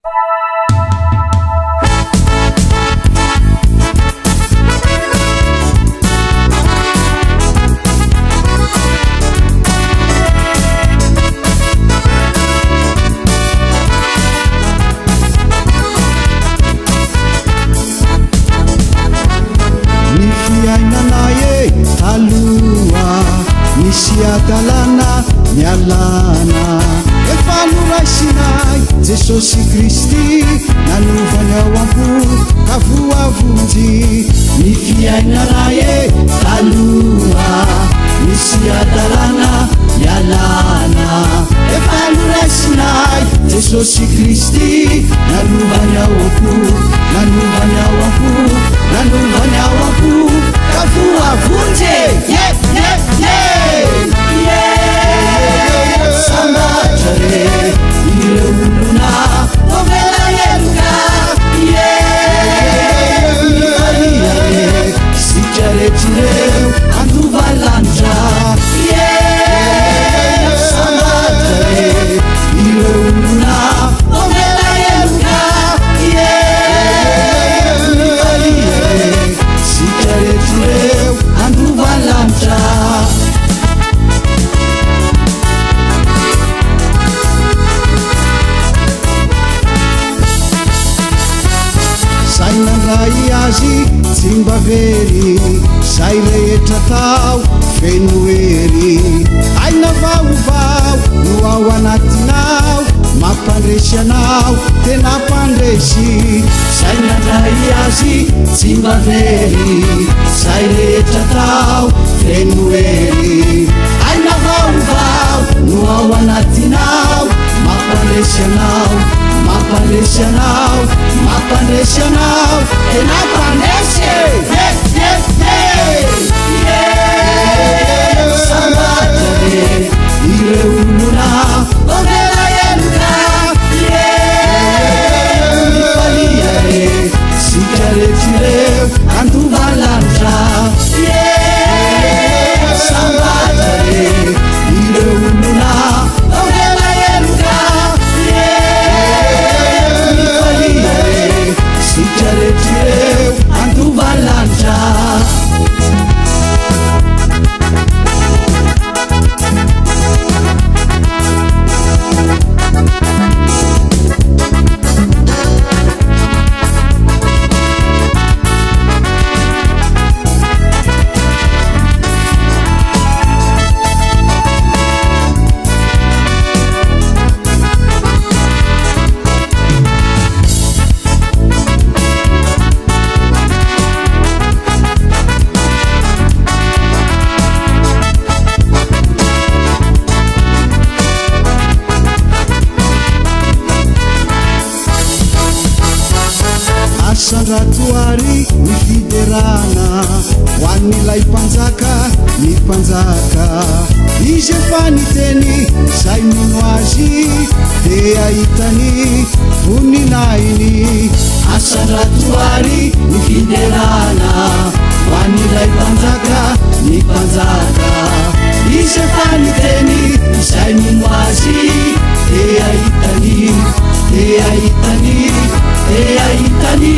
Nifiainanaye talua nisiadalana mialana efanuraisinay Jesosy Kristy nanovany ao ampo kavoavonjy. Nifiainanaye talua nisiadalana mialana efanuraisinay Jesosy Kristy nanovany ao ampo nanovany ao ampo nanovany ao ampo kavoavonjy. Sambatra ireo olona ovela eloka Maria sika rehetr'ireo andova lanitra Sambatra ireo olona ovela eloka Maria sika rehetr'ireo andova lanitra. Sainandray azy tsy mba very say rehetra tao feno hery aina vaovao no ao anatinao mampandresy anao tena mpandresy. Sainandray azy tsy mba very say rehetra tao feno hery aina vaovao no ao anatinao mampandresy anao mampandresy anao mampandresy anao tena mpandresy. Sambatra ireo olona ovela eloka Maria sika rehetr'ireo andova lanitra Sambatra ireo olona ovela eloka sika rehetr'ireo andova lanitra. Sandratoary ny fiderana ho an'ilay mpanjaka ny mpanjaka izy efa niteny zay mino azy dia ahitany voninainy. Sandratoary ny fiderana ho an'ilay mpanjaka ny mpanjaka izy efa niteny zay mino azy dia ahitany dia ahitany dia ahitany